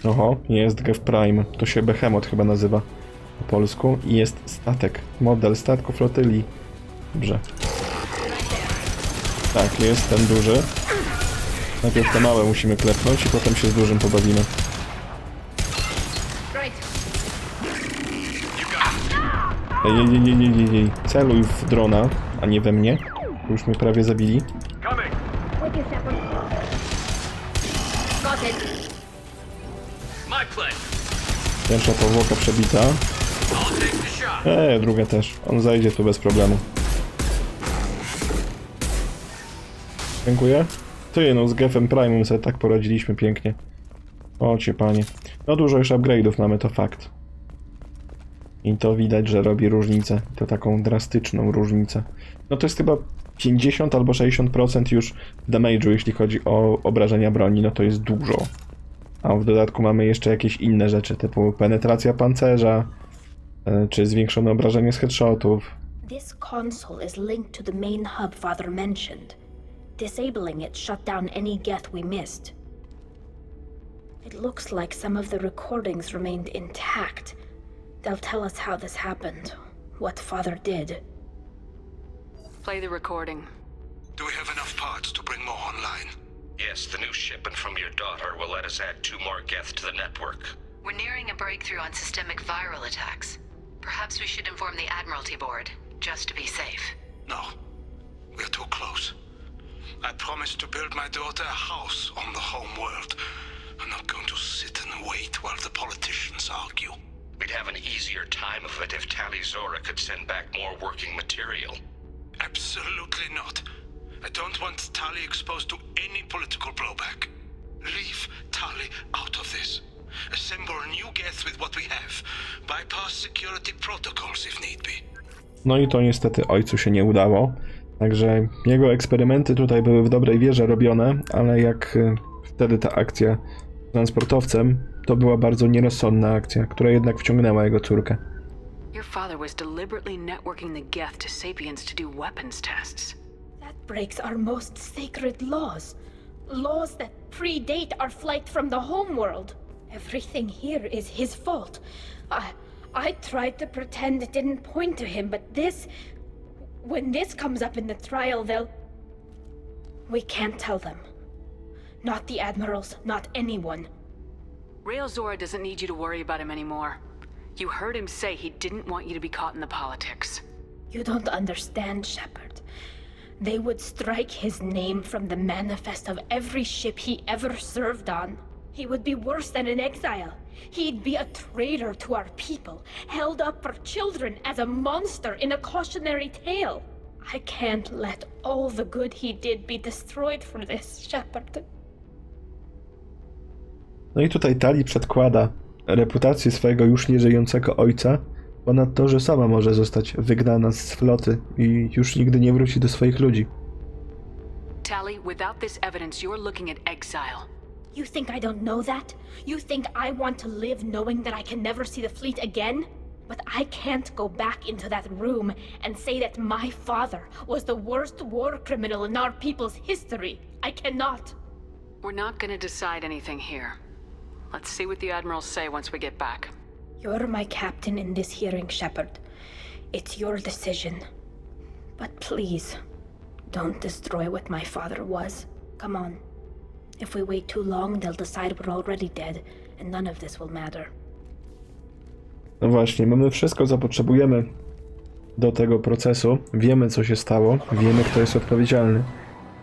Oho, jest Gef Prime, to się Behemoth chyba nazywa po polsku i jest statek, model statku flotyli. Dobrze. Tak, jest ten duży. Najpierw te małe musimy klepnąć i potem się z dużym pobawimy. Ej, celuj w drona, a nie we mnie. Już mnie prawie zabili. Pierwsza powłoka przebita. Druga też. On zajdzie tu bez problemu. Dziękuję. Ty, no z Gefem Prime'em sobie tak poradziliśmy pięknie. O cię panie. No dużo już upgrade'ów mamy, to fakt. I to widać, że robi różnicę. To taką drastyczną różnicę. No to jest chyba 50 albo 60% już damage'u, jeśli chodzi o obrażenia broni. No to jest dużo. A w dodatku mamy jeszcze jakieś inne rzeczy, typu penetracja pancerza, czy zwiększone obrażenie z headshotów. This console is linked to the main hub Father mentioned. Disabling it shut down any geth we missed. It looks like some of the recordings remained intact. They'll tell us how this happened, what Father did. Play the recording. Do we have enough parts to bring more online? Yes, the new shipment from your daughter will let us add 2 more geth to the network. We're nearing a breakthrough on systemic viral attacks. Perhaps we should inform the Admiralty Board, just to be safe. No, we're too close. I promised to build my daughter a house on the home world. I'm not going to sit and wait while the politicians argue. We'd have an easier time of it if Tali Zora could send back more working material. Absolutely not. I don't want Tali exposed to any political blowback. Leave Tali out of this. Assemble new geth with what we have. Bypass security protocols if need be. No i to niestety ojcu się nie udało. Także jego eksperymenty tutaj były w dobrej wierze robione, ale jak wtedy ta akcja z transportowcem, to była bardzo nierozsądna akcja, która jednak wciągnęła jego córkę. Your father was deliberately networking the geth to Sapiens to do weapons tests. That breaks our most sacred laws. Laws that predate our flight from the homeworld. Everything here is his fault. I tried to pretend it didn't point to him, but when this comes up in the trial, we can't tell them. Not the admirals, not anyone. Rail Zora doesn't need you to worry about him anymore. You heard him say he didn't want you to be caught in the politics. You don't understand, Shepard. They would strike his name from the manifest of every ship he ever served on. He would be worse than an exile. He'd be a traitor to our people, held up for children as a monster in a cautionary tale. I can't let all the good he did be destroyed for this, Shepard. No i tutaj Tali przedkłada reputację swojego już nieżyjącego ojca ponad to, że sama może zostać wygnana z floty i już nigdy nie wróci do swoich ludzi. Tali, without this evidence, you're looking at exile. You think I don't know that? You think I want to live knowing that I can never see the fleet again? But I can't go back into that room and say that my father was the worst war criminal in our people's history. I cannot. We're not gonna decide anything here. Let's see what the admirals say once we get back. You're my captain in this hearing, Shepard. It's your decision. But please, don't destroy what my father was. Come on. If we wait too long, they'll decide we're already dead, and none of this will matter. No właśnie, mamy wszystko, co potrzebujemy do tego procesu. Wiemy, co się stało, wiemy, kto jest odpowiedzialny.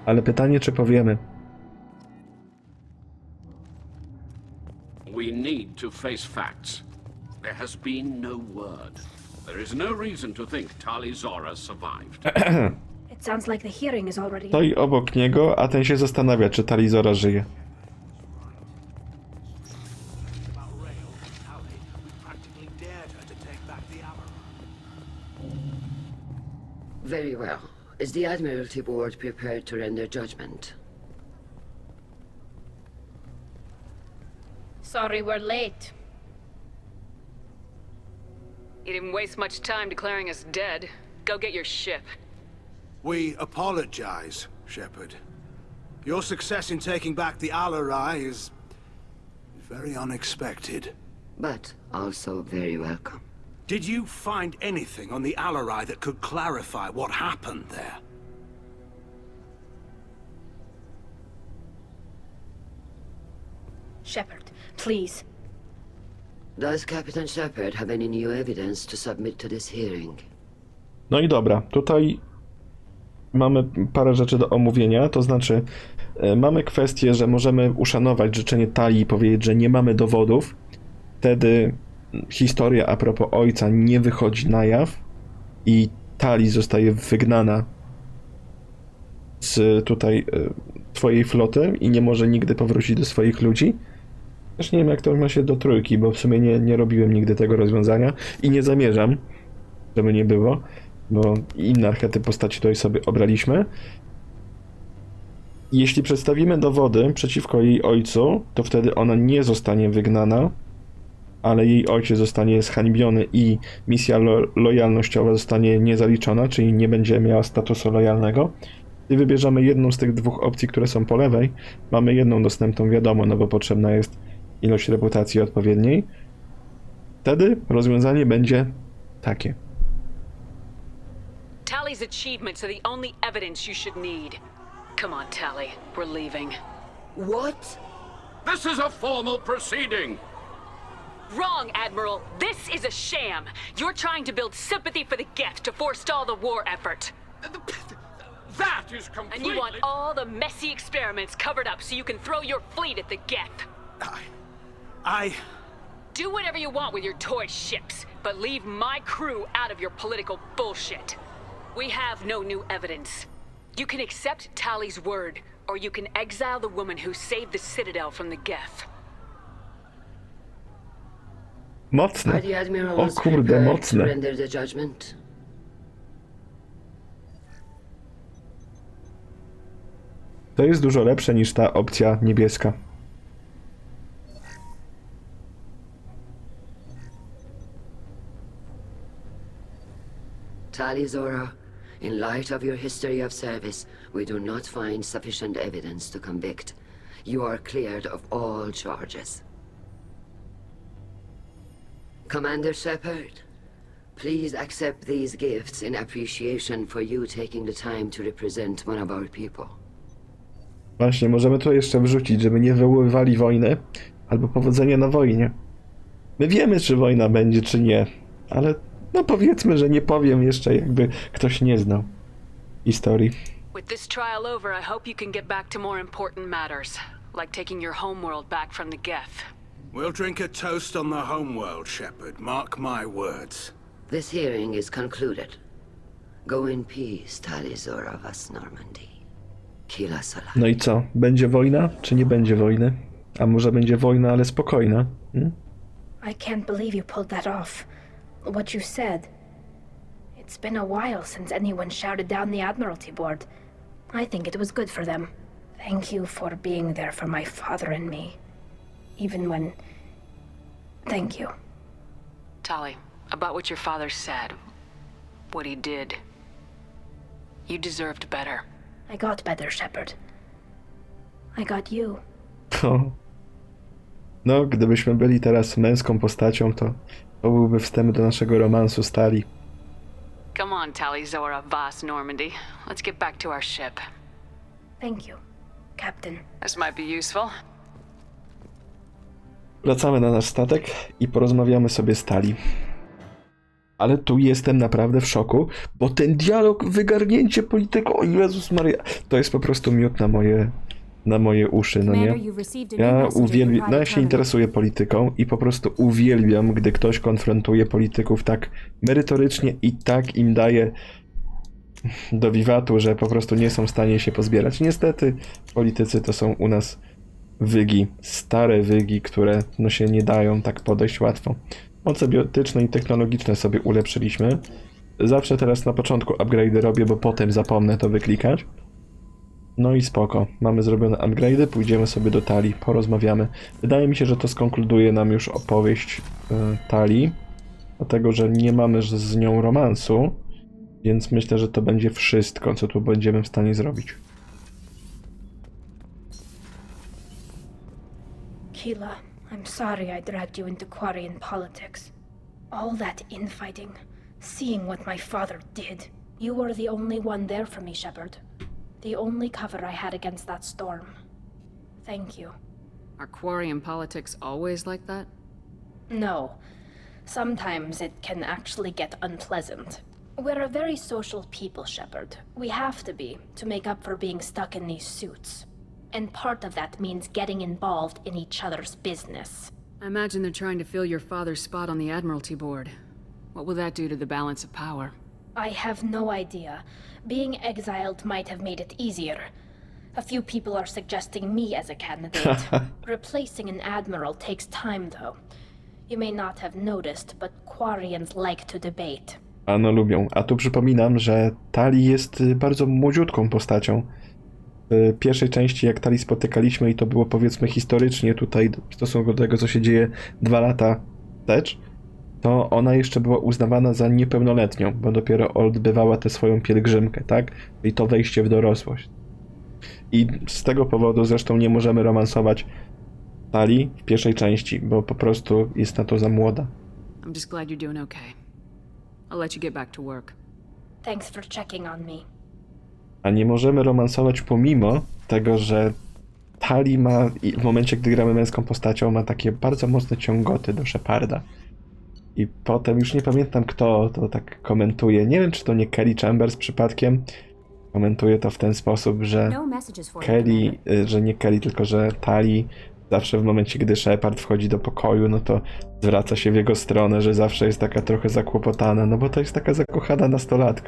Ale pytanie, czy powiemy? We need to face facts. There has been no word. There is no reason to think Tali Zora survived. It sounds like the hearing is already... Stoi obok niego, a ten się zastanawia, czy Tali Zora żyje. Very well. Is the Admiralty Board prepared to render judgment? Sorry we're late. You didn't waste much time declaring us dead. Go get your ship. We apologize, Shepard. Your success in taking back the Alarai is very unexpected. But also very welcome. Did you find anything on the Alarai that could clarify what happened there? Shepard, please. Does Captain Shepard have any new evidence to submit to this hearing? No i dobra, tutaj mamy parę rzeczy do omówienia, to znaczy mamy kwestię, że możemy uszanować życzenie Tali i powiedzieć, że nie mamy dowodów. Wtedy historia a propos ojca nie wychodzi na jaw i Tali zostaje wygnana z tutaj twojej floty i nie może nigdy powrócić do swoich ludzi. Też nie wiem, jak to ma się do trójki, bo w sumie nie robiłem nigdy tego rozwiązania i nie zamierzam, żeby nie było, bo inne archetypy postaci tutaj sobie obraliśmy. Jeśli przedstawimy dowody przeciwko jej ojcu, to wtedy ona nie zostanie wygnana, ale jej ojciec zostanie zhańbiony i misja lojalnościowa zostanie niezaliczona, czyli nie będzie miała statusu lojalnego. Gdy wybierzemy jedną z tych dwóch opcji, które są po lewej, mamy jedną dostępną, wiadomo, no bo potrzebna jest ilość reputacji odpowiedniej. Wtedy rozwiązanie będzie takie. Tali's achievements are the only evidence you should need. Come on, Tali. We're leaving. What? This is a formal proceeding! Wrong, Admiral. This is a sham. You're trying to build sympathy for the Geth to forestall the war effort. That is completely... And you want all the messy experiments covered up so you can throw your fleet at the Geth. Do whatever you want with your toy ships, but leave my crew out of your political bullshit. We have no new evidence. You can accept Tali's word, or you can exile the woman who saved the Citadel from the Geth. Mocne. Are the admirals O kurde, prepared to mocne. render the judgment? To jest dużo lepsze niż ta opcja niebieska. Tali Zora, in light of your history of service, we do not find sufficient evidence to convict. You are cleared of all charges. Commander Shepard, please accept these gifts in appreciation for you taking the time to represent one of our people. Właśnie, możemy to jeszcze wrzucić, żeby nie wywoływali wojny, albo powodzenia na wojnie. My wiemy, czy wojna będzie, czy nie, ale no powiedzmy, że nie powiem jeszcze, jakby ktoś nie znał historii. With this trial over, I hope you can get back to more important matters, like taking your homeworld back from the Geth. We'll drink a toast on the homeworld, Shepard. Mark my words. This hearing is concluded. Go in peace, Tali Zora vas Normandy. Kila Sola. No i co? Będzie wojna, czy nie będzie wojny? A może będzie wojna, ale spokojna? I can't believe you pulled that off. What you said. It's been a while since anyone shouted down the Admiralty Board. I think it was good for them. Thank you for being there for my father and me. Even when... Thank you. Tali, about what your father said, what he did, you deserved better. I got better, Shepard. I got you. No, gdybyśmy byli teraz męską postacią, to byłby wstęp do naszego romansu z Tali. Come on, Tali, Zora, Voss, Normandy. Let's get back to our ship. Thank you, Captain. This might be useful. Wracamy na nasz statek i porozmawiamy sobie z Tali. Ale tu jestem naprawdę w szoku, bo ten dialog, wygarnięcie polityką, o Jezus Maria, to jest po prostu miód na moje uszy, no nie? Ja uwielbiam, no ja się interesuję polityką i po prostu uwielbiam, gdy ktoś konfrontuje polityków tak merytorycznie i tak im daje do wiwatu, że po prostu nie są w stanie się pozbierać. Niestety politycy to są u nas wygi, stare wygi, które no się nie dają tak podejść łatwo. Moce biotyczne i technologiczne sobie ulepszyliśmy. Zawsze teraz na początku upgrade'y robię, bo potem zapomnę to wyklikać. No i spoko. Mamy zrobione upgrade'y, pójdziemy sobie do Tali, porozmawiamy. Wydaje mi się, że to skonkluduje nam już opowieść Tali, dlatego że nie mamy z nią romansu, więc myślę, że to będzie wszystko, co tu będziemy w stanie zrobić. Keela, I'm sorry I dragged you into Quarian politics. All that infighting, seeing what my father did. You were the only one there for me, Shepard. The only cover I had against that storm. Thank you. Are Quarian politics always like that? No. Sometimes it can actually get unpleasant. We're a very social people, Shepard. We have to be, to make up for being stuck in these suits. And part of that means getting involved in each other's business. I imagine they're trying to fill your father's spot on the Admiralty board. What will that do to the balance of power? I have no idea. Being exiled might have made it easier. A few people are suggesting me as a candidate. Replacing an admiral takes time, though. You may not have noticed, but Quarians like to debate. A no lubią. A tu przypominam, że Tali jest bardzo młodziutką postacią. W pierwszej części, jak Tali spotykaliśmy i to było powiedzmy historycznie tutaj w stosunku do tego, co się dzieje 2 lata wstecz, to ona jeszcze była uznawana za niepełnoletnią, bo dopiero odbywała tę swoją pielgrzymkę, tak? I to wejście w dorosłość. I z tego powodu zresztą nie możemy romansować Tali w pierwszej części, bo po prostu jest na to za młoda. I'm just glad you're doing okay. I'll let you get back to work. Thanks for checking on me. A nie możemy romansować pomimo tego, że Tali ma, w momencie gdy gramy męską postacią, ma takie bardzo mocne ciągoty do Sheparda. I potem już nie pamiętam kto to tak komentuje. Nie wiem, czy to nie Kelly Chambers przypadkiem. Komentuje to w ten sposób, że Kelly, że nie Kelly, tylko że Tali zawsze w momencie, gdy Shepard wchodzi do pokoju, no to zwraca się w jego stronę, że zawsze jest taka trochę zakłopotana, no bo to jest taka zakochana nastolatka.